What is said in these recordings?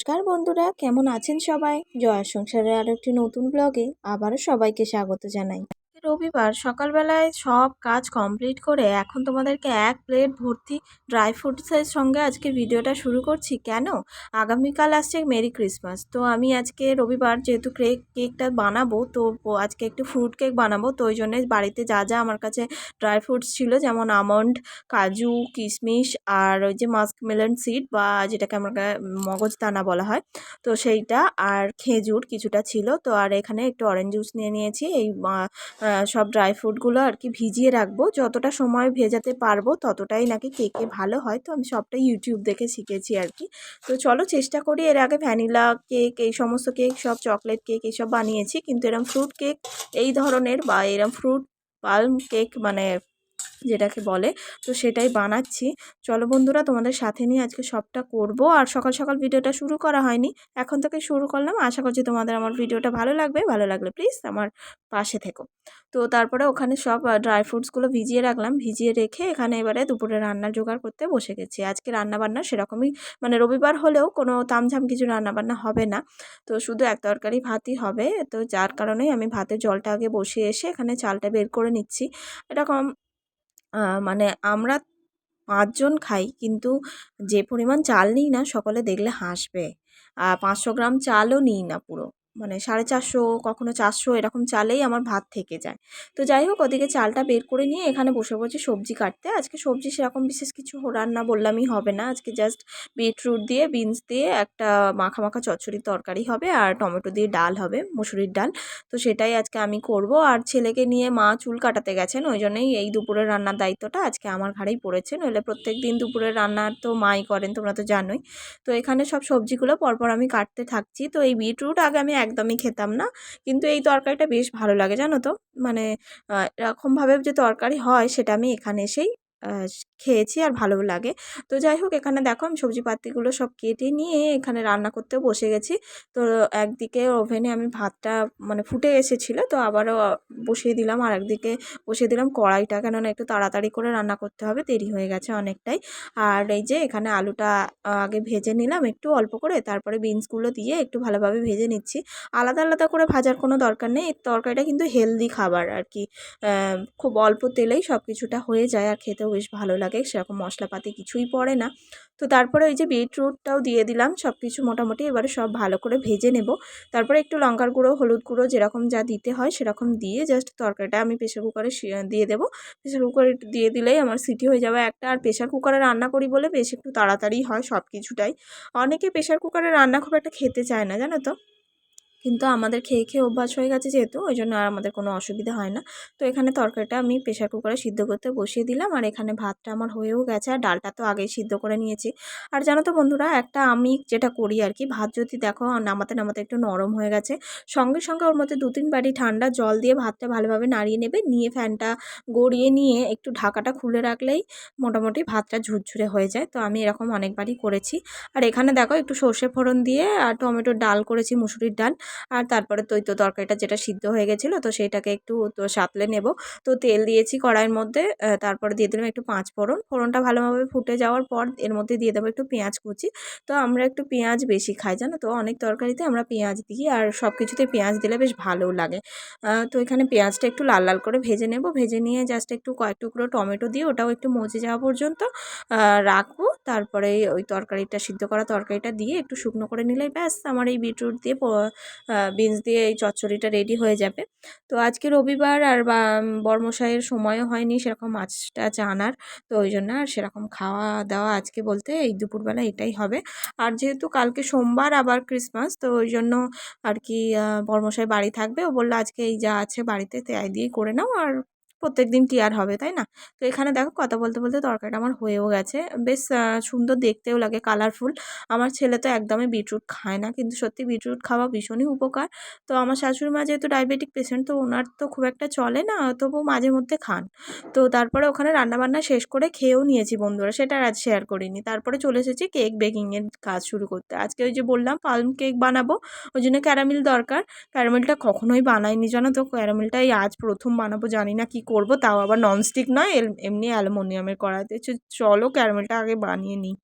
নমস্কার বন্ধুরা, কেমন আছেন সবাই? জয়া সংসারের আরও একটি নতুন ব্লগে আবারও সবাইকে স্বাগত জানাই। রবিবার সকালবেলায় সব কাজ কমপ্লিট করে এখন তোমাদেরকে এক প্লেট ভর্তি ড্রাই ফ্রুটসের সঙ্গে আজকে ভিডিওটা শুরু করছি। কেন? আগামীকাল আসছে মেরি ক্রিসমাস। তো আমি আজকে রবিবার যেহেতু কেকটা বানাবো, তো আজকে একটু ফ্রুট কেক বানাবো। তো ওই জন্যে বাড়িতে যা যা আমার কাছে ড্রাই ফ্রুটস ছিল, যেমন আমন্ড, কাজু, কিশমিশ আর ওই যে মাস্কমেলন সিড বা যেটাকে আমরা মগজদানা বলা হয়, তো সেইটা আর খেজুর কিছুটা ছিল। তো আর এখানে একটু অরেঞ্জ জুস নিয়ে নিয়েছি। এই সব ড্রাই ফ্রুটগুলো আর কি ভিজিয়ে রাখবো। যতটা সময় ভেজাতে পারবো ততটাই নাকি কেকে ভালো হয়। তো আমি সবটাই ইউটিউব দেখে শিখেছি আর কি। তো চলো চেষ্টা করি। এর আগে ভ্যানিলা কেক, এই সমস্ত কেক, সব চকলেট কেক এইসব বানিয়েছি, কিন্তু এরম ফ্রুট কেক এই ধরনের বা এরম ফ্রুট পালম কেক মানে যেটাকে বলে, তো সেটাই বানাচ্ছি। চলো বন্ধুরা, তোমাদের সাথে নিয়ে আজকে সবটা করব। আর সকাল সকাল ভিডিওটা শুরু করা হয়নি, এখন থেকে শুরু করলাম। আশা করছি তোমাদের আমার ভিডিওটা ভালো লাগবে। ভালো লাগলে প্লিজ আমার পাশে থেকো। তো তারপরে ওখানে সব ড্রাই ফ্রুটসগুলো ভিজিয়ে রাখলাম। ভিজিয়ে রেখে এখানে এবারে দুপুরে রান্নার জোগাড় করতে বসে গেছি। আজকে রান্নাবান্না সেরকমই, মানে রবিবার হলেও কোনো তামঝাম কিছু রান্নাবান্না হবে না। তো শুধু এক তরকারি ভাতই হবে। তো যার কারণেই আমি ভাতের জলটা আগে বসিয়ে এসে এখানে চালটা বের করে নিচ্ছি। এরকম মানে আমরা ৫ জন খাই, কিন্তু যে পরিমাণ চাল নিই না সকলে দেখলে হাসবে। ৫০০ গ্রাম চালও নিই না পুরো। মানে 450, কখনো 400 এরকম চালেই আমার ভাত থেকে যায়। তো যাই হোক, ওদিকে চালটা বের করে নিয়ে এখানে বসে পড়েছি সবজি কাটতে। আজকে সবজি সেরকম বিশেষ কিছু রান্না বললামই হবে না। আজকে জাস্ট বিটরুট দিয়ে, বিনস দিয়ে একটা মাখা মাখা চচ্চড়ির তরকারি হবে, আর টমেটো দিয়ে ডাল হবে, মুসুরির ডাল। তো সেটাই আজকে আমি করব। আর ছেলেকে নিয়ে মা চুল কাটাতে গেছেন, ওই জন্যই এই দুপুরের রান্নার দায়িত্বটা আজকে আমার ঘাড়েই পড়েছে। নইলে প্রত্যেক দিন দুপুরের রান্নার তো মাই করেন, তোমরা তো জানোই। তো এখানে সব সবজিগুলো পরপর আমি কাটতে থাকছি। তো এই বিটরুট আগে আমি একদমই খেতাম না, কিন্তু এই তরকারিটা বেশ ভালো লাগে জানো তো। মানে এরকমভাবে যে তরকারি হয় সেটা আমি এখানে এসেই খেয়েছি, আর ভালো লাগে। তো যাই হোক, এখানে দেখো আমি সবজিপাতিগুলো সব কেটে নিয়ে এখানে রান্না করতেও বসে গেছি। তো একদিকে ওভেনে আমি ভাতটা মানে ফুটে এসেছিলো, তো আবারও বসিয়ে দিলাম। আর একদিকে বসিয়ে দিলাম কড়াইটা, কেননা একটু তাড়াতাড়ি করে রান্না করতে হবে, দেরি হয়ে গেছে অনেকটাই। আর এই যে এখানে আলুটা আগে ভেজে নিলাম একটু অল্প করে, তারপরে বিনসগুলো দিয়ে একটু ভালোভাবে ভেজে নিচ্ছি। আলাদা আলাদা করে ভাজার কোনো দরকার নেই। এই তরকারিটা কিন্তু হেলদি খাবার আর কি। খুব অল্প তেলেই সব কিছুটা হয়ে যায়, আর খেতেও বেশ ভালো লাগে, সেরকম মশলাপাতি কিছুই পড়ে না। তো তারপরে ওই যে বিটরুটটাও দিয়ে দিলাম, সব কিছু মোটামুটি এবারে সব ভালো করে ভেজে নেব। তারপরে একটু লঙ্কার গুঁড়ো, হলুদ গুঁড়ো যেরকম যা দিতে হয় সেরকম দিয়ে জাস্ট তরকারিটা আমি প্রেসার কুকারে দিয়ে দেবো। প্রেসার কুকারে দিয়ে দিলেই আমার সিটি হয়ে যাবে একটা। আর প্রেসার কুকারে রান্না করি বলে বেশ একটু তাড়াতাড়ি হয় সব কিছুটাই। অনেকে প্রেসার কুকারে রান্না খুব একটা খেতে চায় না জানো তো, কিন্তু আমাদের খেয়ে খেয়ে অভ্যাস হয়ে গেছে যেহেতু, ওই জন্য আর আমাদের কোনো অসুবিধা হয় না। তো এখানে তরকারিটা আমি প্রেসার কুকারে সিদ্ধ করতে বসিয়ে দিলাম, আর এখানে ভাতটা আমার হয়েও গেছে, আর ডালটা তো আগেই সিদ্ধ করে নিয়েছি। আর জানো তো বন্ধুরা, একটা আমি যেটা করি আর কি, ভাত যদি দেখো নামাতে নামাতে একটু নরম হয়ে গেছে, সঙ্গে সঙ্গে ওর মধ্যে 2-3 বাটি ঠান্ডা জল দিয়ে ভাতটা ভালোভাবে নাড়িয়ে নেবে, নিয়ে ফ্যানটা গড়িয়ে নিয়ে একটু ঢাকাটা খুলে রাখলেই মোটামুটি ভাতটা ঝুরঝুরে হয়ে যায়। তো আমি এরকম অনেকবারই করেছি। আর এখানে দেখো একটু সর্ষে ফোড়ন দিয়ে আর টমেটোর ডাল করেছি, মুসুরির ডাল। আর তারপরে তো তরকারিটা যেটা সিদ্ধ হয়ে গেছিলো, তো সেটাকে একটু তো সাঁতলে নেব। তো তেল দিয়েছি কড়াইয়ের মধ্যে, তারপরে দিয়ে দিলাম একটু 5 ফোড়ন। ফোড়নটা ভালোভাবে ফুটে যাওয়ার পর এর মধ্যে দিয়ে দেবো একটু পেঁয়াজ কুচি। তো আমরা একটু পেঁয়াজ বেশি খাই জানো তো, অনেক তরকারিতে আমরা পেঁয়াজ দিই, আর সব কিছুতে পেঁয়াজ দিলে বেশ ভালোও লাগে। তো এখানে পেঁয়াজটা একটু লাল লাল করে ভেজে নেব। ভেজে নিয়ে জাস্ট একটু কয়েক টুকরো টমেটো দিয়ে ওটাও একটু মজে যাওয়া পর্যন্ত রাখবো। তারপরে ওই তরকারিটা, সিদ্ধ করা তরকারিটা দিয়ে একটু শুকনো করে নিলেই ব্যাস আমার এই বিটরুট দিয়ে বিনস দিয়ে এই চচ্চড়িটা রেডি হয়ে যাবে। তো আজকে রবিবার, আর বরমশাইয়ের সময়ও হয়নি সেরকম মাছ টাছ আনার, তো ওই জন্য আর সেরকম খাওয়া দাওয়া আজকে বলতে এই দুপুরবেলা এটাই হবে। আর যেহেতু কালকে সোমবার আবার ক্রিসমাস, তো ওই জন্য আর কি বরমশাই বাড়ি থাকবে। ও বললো আজকে এই যা আছে বাড়িতে তাই দিয়েই করে নাও, আর প্রত্যেকদিন কি আর হবে, তাই না? তো এখানে দেখো কথা বলতে বলতে তরকারিটা আমার হয়েও গেছে। বেশ সুন্দর দেখতেও লাগে, কালারফুল। আমার ছেলে তো একদমই বিটরুট খায় না, কিন্তু সত্যি বিটরুট খাওয়া ভীষণই উপকার। তো আমার শাশুড়ি মা যেহেতু ডায়াবেটিক পেশেন্ট, তো ওনার তো খুব একটা চলে না, তবু মাঝে মধ্যে খান। তো তারপরে ওখানে রান্নাবান্না শেষ করে খেয়েও নিয়েছি বন্ধুরা, সেটা আর আজ শেয়ার করিনি। তারপরে চলে এসেছি কেক বেকিংয়ের কাজ শুরু করতে। আজকে ওই যে বললাম পালম কেক বানাবো, ওই জন্য ক্যারামেল দরকার। ক্যারামেলটা কখনোই বানাইনি জানো তো, ক্যারামেলটা এই আজ প্রথম বানাবো, জানি না কি করব, তাও আবার ননস্টিক নয়, এমনি অ্যালুমিনিয়ামের কড়াইতে। চলো ক্যারামেলটা আগে বানিয়ে নিই।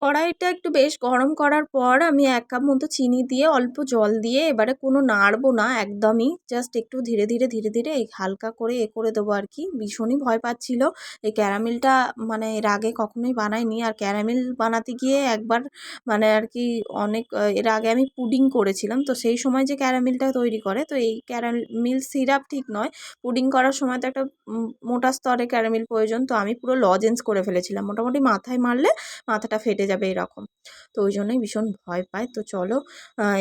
কড়াইটা একটু বেশ গরম করার পর আমি ১ কাপ মতো চিনি দিয়ে অল্প জল দিয়ে এবারে কোনো নাড়বো না একদমই। জাস্ট একটু ধীরে, ধীরে, ধীরে, ধীরে এই হালকা করে করে দেবো আরকি। ভীষণই ভয় পাচ্ছিল। এই ক্যারামেলটা মানে এর আগে কখনোই বানাইনি। আর ক্যারামেল বানাতে গিয়ে একবার মানে আরকি অনেক এর আগে আমি পুডিং করেছিলাম। তো সেই সময় যে ক্যারামেলটা তৈরি করে, তো এই ক্যারামেল সিরাপ ঠিক নয়। পুডিং করার সময় তো একটা মোটা স্তরে ক্যারামেল প্রয়োজন। তো আমি পুরো লজেন্স করে ফেলেছিলাম। মোটামুটি মাথায় মারলে মাথাটা ফেটে যাবে এরকম। তো ওই জন্যই ভীষণ ভয় পাই। তো চলো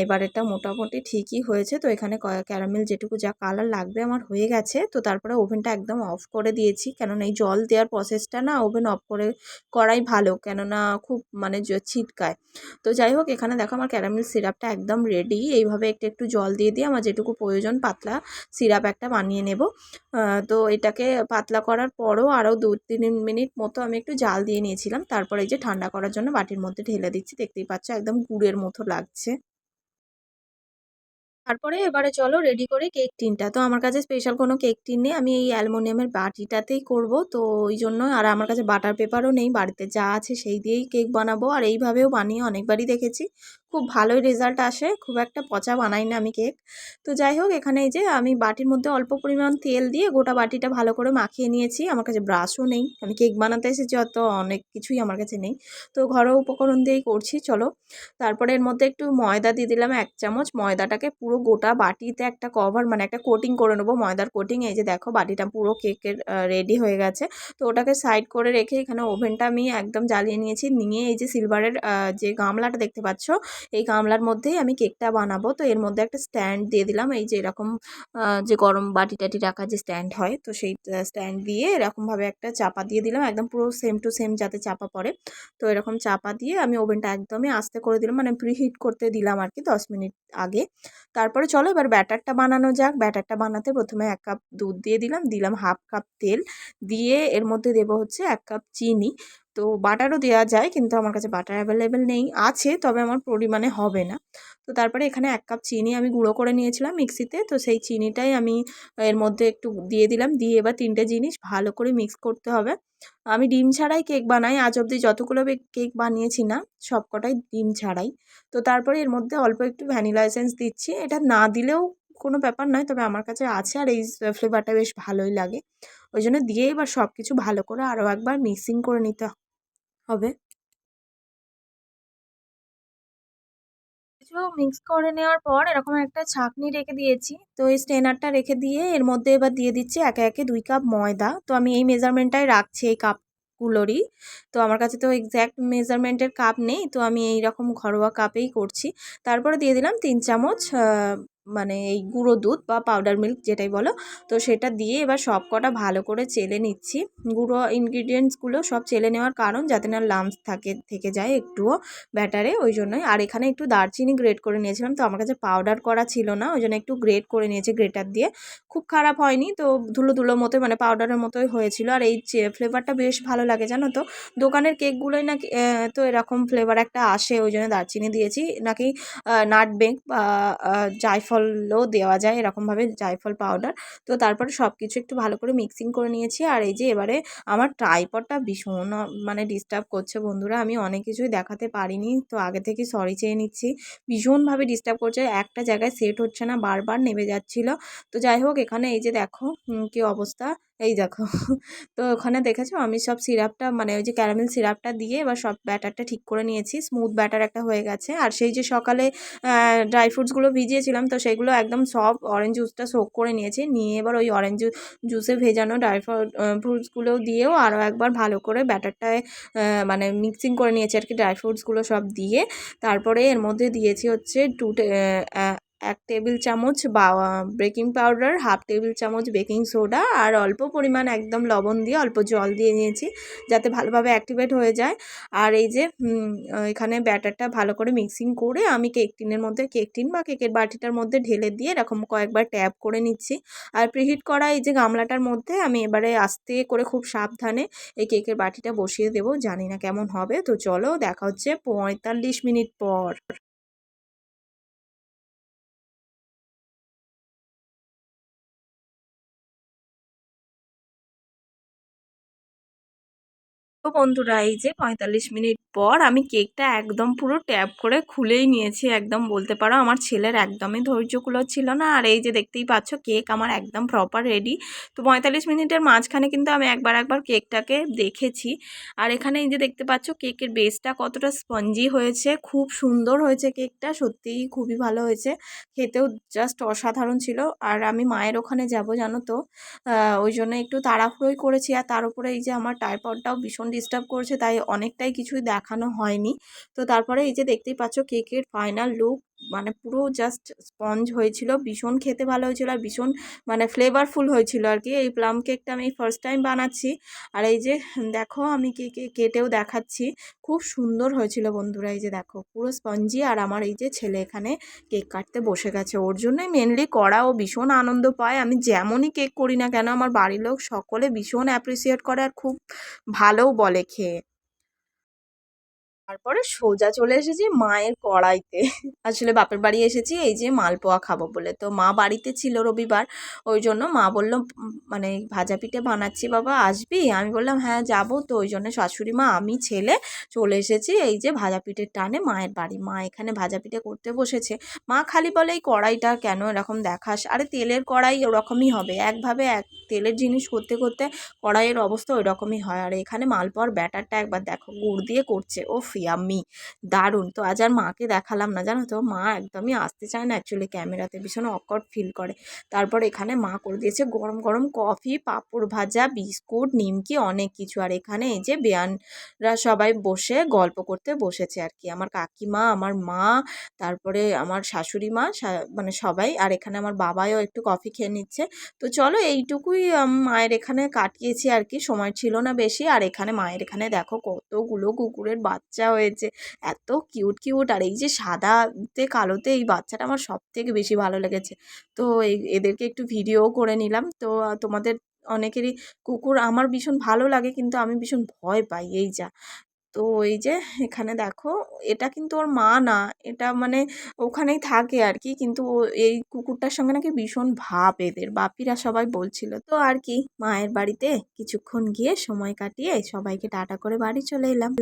এবার এটা মোটামুটি ঠিকই হয়েছে। তো এখানে ক্যারামেল যেটুকু যা কালার লাগবে আমার হয়ে গেছে। তো তারপরে ওভেনটা একদম অফ করে দিয়েছি। কেননা এই জল দেওয়ার প্রসেসটা না ওভেন অফ করে করাই ভালো। কেননা খুব মানে ছিটকায়। তো যাই হোক এখানে দেখো আমার ক্যারামেল সিরাপটা একদম রেডি। এইভাবে একটু, একটু জল দিয়ে আমার যেটুকু প্রয়োজন পাতলা সিরাপ একটা বানিয়ে নেব। তো এটাকে পাতলা করার পরও আরও ২-৩ মিনিট মতো আমি একটু জাল দিয়ে নিয়েছিলাম। তারপরে এই যে ঠান্ডা করার জন্য বাটির মধ্যে ঢেলে দিচ্ছি। দেখতেই পাচ্ছ একদম গুড়ের মতো লাগছে। তারপরে এবারে চলো রেডি করি কেক টিনটা। তো আমার কাছে স্পেশাল কোনো কেক টিন নেই। আমি এই অ্যালুমিনিয়ামের বাটিটাতেই করব। তো ওই জন্য আর আমার কাছে বাটার পেপারও নেই। বাড়িতে যা আছে সেই দিয়েই কেক বানাবো। আর এইভাবেও বানিয়ে অনেকবারই দেখেছি। খুব ভালোই রেজাল্ট আসে। খুব একটা পচা বানাই না আমি কেক। তো যাই হোক এখানে এই যে আমি বাটির মধ্যে অল্প পরিমাণ তেল দিয়ে গোটা বাটিটা ভালো করে মাখিয়ে নিয়েছি। আমার কাছে ব্রাশও নেই। আমি কেক বানাতে এসেছি অত অনেক কিছুই আমার কাছে নেই। তো ঘরোয়া উপকরণ দিয়েই করছি চলো। তারপরে এর মধ্যে একটু ময়দা দিয়ে দিলাম ১ চামচ। ময়দাটাকে পুরো গোটা বাটিতে একটা কভার মানে একটা কোটিং করে নেবো ময়দার কোটিং। এই যে দেখো বাটিটা পুরো কেকের রেডি হয়ে গেছে। তো ওটাকে সাইড করে রেখে এখানে ওভেনটা আমি একদম জ্বালিয়ে নিয়েছি। নিয়ে এই যে সিলভারের যে গামলাটা দেখতে পাচ্ছ, এই গামলার মধ্যেই আমি কেকটা বানাবো। তো এর মধ্যে একটা স্ট্যান্ড দিয়ে দিলাম। এই যে এরকম যে গরম বাটি-টাটি রাখার যে স্ট্যান্ড হয়, তো সেই স্ট্যান্ড দিয়ে এরকমভাবে একটা চাপা দিয়ে দিলাম। একদম পুরো সেম টু সেম যাতে চাপা পড়ে। তো এরকম চাপা দিয়ে আমি ওভেনটা একদমই আস্তে করে দিলাম। মানে প্রিহিট করতে দিলাম আরকি ১০ মিনিট আগে। তারপরে চলো এবার ব্যাটারটা বানানো যাক। ব্যাটারটা বানাতে প্রথমে ১ কাপ দুধ দিয়ে দিলাম। দিলাম 1/2 কাপ তেল। দিয়ে এর মধ্যে দেবো হচ্ছে ১ কাপ চিনি। তো বাটারও দেওয়া যায় কিন্তু আমার কাছে বাটার অ্যাভেলেবেল নেই। আছে তবে আমার পরিমাণে হবে না। তো তারপরে এখানে ১ কাপ চিনি আমি গুঁড়ো করে নিয়েছিলাম মিক্সিতে। তো সেই চিনিটাই আমি এর মধ্যে একটু দিয়ে দিলাম। দিয়ে এবার ৩ টে জিনিস ভালো করে মিক্স করতে হবে। আমি ডিম ছাড়াই কেক বানাই। আজ অবধি যতগুলো কেক বানিয়েছি না, সবকটাই ডিম ছাড়াই। তো তারপরে এর মধ্যে অল্প একটু ভ্যানিলা এসেন্স দিচ্ছি। এটা না দিলেও কোনো ব্যাপার নয়। তবে আমার কাছে আছে আর এই ফ্লেভারটা বেশ ভালোই লাগে। ওইজন্য দিয়ে এবার সবকিছু ভালো করে আরও একবার মিক্সিং করে নিতে হবে। কিছু মিক্স করে নেওয়ার পর এরকম একটা ছাঁকনি রেখে দিয়েছি। তো এই স্ট্রেনারটা রেখে দিয়ে এর মধ্যে এবার দিয়ে দিচ্ছি একে, একে ২ কাপ ময়দা। তো আমি এই মেজারমেন্টটাই রাখছি এই কাপগুলোরই। তো আমার কাছে তো এক্সাক্ট মেজারমেন্টের কাপ নেই। তো আমি এইরকম ঘরোয়া কাপেই করছি। তারপরে দিয়ে দিলাম ৩ চামচ মানে এই গুঁড়ো দুধ বা পাউডার মিল্ক যেটাই বলো। তো সেটা দিয়ে এবার সবকটা ভালো করে চেলে নিচ্ছি। গুঁড়ো ইনগ্রিডিয়েন্টসগুলো সব চেলে নেওয়ার কারণ যাতে না লাম্পস থেকে যায় একটুও ব্যাটারে, ওই জন্যই। আর এখানে একটু দারচিনি গ্রেট করে নিয়েছিলাম। তো আমার কাছে পাউডার করা ছিল না। ওই জন্য একটু গ্রেট করে নিয়েছি গ্রেটার দিয়ে। খুব খারাপ হয়নি। তো ধুলো, ধুলো মতোই মানে পাউডারের মতোই হয়েছিল। আর এই ফ্লেভারটা বেশ ভালো লাগে জানো তো? দোকানের কেকগুলোই নাকি তো এরকম ফ্লেভার একটা আসে, ওই জন্য দারচিনি দিয়েছি। নাকি নাটমেগ বা জায়ফলও দেওয়া যায় এরকমভাবে জায়ফল পাউডার। তো তারপরে সবকিছু একটু ভালো করে মিক্সিং করে নিয়েছি। আর এই যে এবারে আমার ট্রাইপডটা ভীষণ মানে ডিস্টার্ব করছে বন্ধুরা। আমি অনেক কিছুই দেখাতে পারিনি। তো আগে থেকে সরি চেয়ে নিচ্ছি। ভীষণভাবে ডিস্টার্ব করছে। একটা জায়গায় সেট হচ্ছে না, বারবার নেমে যাচ্ছিল। তো যাই হোক এখানে এই যে দেখো কি অবস্থা। এই দেখো। তো ওখানে দেখেছো আমি সব সিরাপটা মানে ওই যে ক্যারামেল সিরাপটা দিয়ে এবার সব ব্যাটারটা ঠিক করে নিয়েছি। স্মুথ ব্যাটার একটা হয়ে গেছে। আর সেই যে সকালে ড্রাই ফ্রুটসগুলো ভিজিয়েছিলাম তো সেগুলো একদম সব অরেঞ্জ জুসটা সোক করে নিয়েছি। নিয়ে এবার ওই অরেঞ্জ জুসে ভেজানো ড্রাই ফ্রুটসগুলো দিয়েও আরও একবার ভালো করে ব্যাটারটায় মানে মিক্সিং করে নিয়েছি আর কি ড্রাই ফ্রুটসগুলো সব দিয়ে। তারপরে এর মধ্যে দিয়েছি হচ্ছে ১ টেবিল চামচ বেকিং পাউডার, 1/2 টেবিল চামচ বেকিং সোডা আর অল্প পরিমাণ একদম লবণ দিয়ে অল্প জল দিয়ে নিয়েছি যাতে ভালোভাবে অ্যাক্টিভেট হয়ে যায়। আর এই যে এখানে ব্যাটারটা ভালো করে মিক্সিং করে আমি কেক টিনের মধ্যে কেক টিন বা কেকের বাটিটার মধ্যে ঢেলে দিয়ে এরকম কয়েকবার ট্যাপ করে নিচ্ছি। আর প্রিহিট করা এই যে গামলাটার মধ্যে আমি এবারে আস্তে করে খুব সাবধানে এই কেকের বাটিটা বসিয়ে দেবো। জানি না কেমন হবে। তো চলো দেখা হচ্ছে ৪৫ মিনিট পর। তো বন্ধুরা এই যে 45 মিনিট পর আমি কেকটা একদম পুরো ট্যাপ করে খুলেই নিয়েছি। একদম বলতে পারো আমার ছেলের একদমই ধৈর্য ছিল না। আর এই যে দেখতেই পাচ্ছ কেক আমার একদম প্রপার রেডি। তো 45 মিনিটের মাঝখানে কিন্তু আমি একবার কেকটাকে দেখেছি। আর এখানে এই যে দেখতে পাচ্ছ কেকের বেসটা কতটা স্পঞ্জি হয়েছে, খুব সুন্দর হয়েছে কেকটা, সত্যিই খুবই ভালো হয়েছে, খেতেও জাস্ট অসাধারণ ছিল। আর আমি মায়ের ওখানে যাব জানো তো, ওই জন্য একটু তাড়াহুড়োই করেছি। আর তার উপরে এই যে আমার টাইপডটাও ভীষণ ডিস্টার্ব করেছে, তাই অনেকটাই কিছুই দেখানো হয়নি। তো তারপরে এই যে দেখতেই পাচ্ছ কেকের ফাইনাল লুক, মানে পুরো জাস্ট স্পঞ্জ হয়েছিল, ভীষণ খেতে ভালো হয়েছিল আর ভীষণ মানে ফ্লেভারফুল হয়েছিল আর কি। এই প্লাম কেকটা আমি ফার্স্ট টাইম বানাচ্ছি। আর এই যে দেখো আমি কেকে কেটেও দেখাচ্ছি, খুব সুন্দর হয়েছিল বন্ধুরা। এই যে দেখো পুরো স্পঞ্জি। আর আমার এই যে ছেলে এখানে কেক কাটতে বসে গেছে, ওর জন্যই মেনলি করা, ও ভীষণ আনন্দ পায়। আমি যেমনই কেক করি না কেন আমার বাড়ির লোক সকলে ভীষণ অ্যাপ্রিসিয়েট করে আর খুব ভালোও বলে খেয়ে। তারপরে সোজা চলে এসেছি মায়ের কড়াইতে। আসলে বাপের বাড়ি এসেছি এই যে মালপোয়া খাবো বলে। তো মা বাড়িতে ছিল রবিবার, ওই জন্য মা বলল মানে ভাজা পিঠে বানাচ্ছি বাবা আসবি? আমি বললাম হ্যাঁ যাবো। তো ওই জন্য শাশুড়ি মা আমি ছেলে চলে এসেছি এই যে ভাজা পিঠের টানে মায়ের বাড়ি। মা এখানে ভাজা পিঠে করতে বসেছে। মা খালি বলে এই কড়াইটা কেন এরকম দেখাস? আরে তেলের কড়াই ওরকমই হবে, একভাবে এক তেলের জিনিস করতে করতে কড়াইয়ের অবস্থা ওই রকমই হয়। আর এখানে মালপোয়ার ব্যাটারটা একবার দেখো, গুড় দিয়ে করছে, ও ইয়াম্মি, দারুণ। তো আজ আর মাকে দেখালাম না জানো তো, মা একদমই আসতে চায় না অ্যাকচুয়ালি ক্যামেরাতে, ভীষণ অকওয়ার্ড ফিল করে। তারপর এখানে মা করে দিয়েছে গরম গরম কফি, পাঁপড় ভাজা, বিস্কুট, নিমকি, অনেক কিছু। আর এখানে এই যে বেয়ানরা সবাই বসে গল্প করতে বসেছে আর কি, আমার কাকিমা, আমার মা, তারপরে আমার শাশুড়ি মা, মানে সবাই। আর এখানে আমার বাবাও একটু কফি খেয়ে নিচ্ছে। তো চলো এইটুকুই মায়ের এখানে কাটিয়েছি আর কি, সময় ছিল না বেশি। আর এখানে মায়ের এখানে দেখো কতগুলো কুকুরের বাচ্চা হয়েছে, এত কিউট কিউট। আর এই যে সাদাতে কালোতে এই বাচ্চাটা আমার সব থেকে বেশি ভালো লেগেছে। তো এদেরকে একটু ভিডিও করে নিলাম। তো তোমাদের অনেকেরই কুকুর আমার ভীষণ ভালো লাগে, কিন্তু আমি ভীষণ ভয় পাই এই যা। তো এই যে এখানে দেখো এটা কিন্তু ওর মা না, এটা মানে ওখানেই থাকে আর কি, কিন্তু এই কুকুরটার সঙ্গে নাকি ভীষণ ভাব এদের, বাপিরা সবাই বলছিল। তো আর কি মায়ের বাড়িতে কিছুক্ষণ গিয়ে সময় কাটিয়ে সবাইকে টাটা করে বাড়ি চলে এলাম।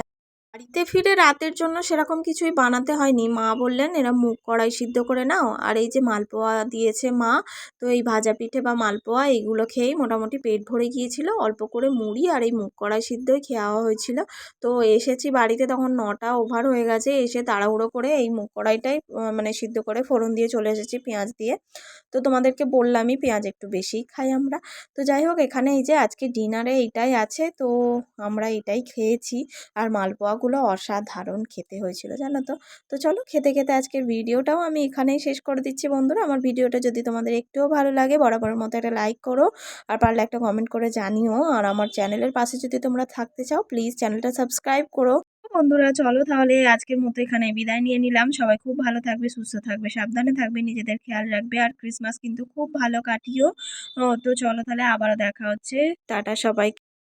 বাড়িতে ফিরে রাতের জন্য সেরকম কিছুই বানাতে হয়নি। মা বললেন এরা মুগ কড়াই সিদ্ধ করে নাও, আর এই যে মালপোয়া দিয়েছে মা। তো এই ভাজা পিঠে বা মালপোয়া এইগুলো খেয়েই মোটামুটি পেট ভরে গিয়েছিল, অল্প করে মুড়ি আর এই মুগ কড়াই সিদ্ধই খাওয়া হয়েছিল। তো এসেছি বাড়িতে তখন 9টা ওভার হয়ে গেছে, এসে তাড়াহুড়ো করে এই মুগ কড়াইটাই মানে সিদ্ধ করে ফোড়ন দিয়ে চলে এসেছি পেঁয়াজ দিয়ে। তো তোমাদেরকে বললামই পেঁয়াজ একটু বেশিই খাই আমরা। তো যাই হোক এখানে এই যে আজকে ডিনারে এইটাই আছে, তো আমরা এটাই খেয়েছি। আর মালপোয়াগুলো অসাধারণ খেতে হয়েছিল জানো তো। তো চলো খেতে খেতে আজকের ভিডিওটাও আমি এখানেই শেষ করে দিচ্ছি বন্ধুরা। আমার ভিডিওটা যদি তোমাদের একটুও ভালো লাগে বরাবরের মতো একটা লাইক করো, আর পারলে একটা কমেন্ট করে জানিও। আর আমার চ্যানেলের পাশে যদি তোমরা থাকতে চাও প্লিজ চ্যানেলটা সাবস্ক্রাইব করো। বন্ধুরা চলো তাহলে আজকের মতো এখানে বিদায় নিয়ে নিলাম। সবাই খুব ভালো থাকবে, সুস্থ থাকবে, সাবধানে থাকবে, নিজেদের খেয়াল রাখবে। আর ক্রিসমাস কিন্তু খুব ভালো কাটিও। তো চলো তাহলে আবারও দেখা হচ্ছে। টাটা সবাই।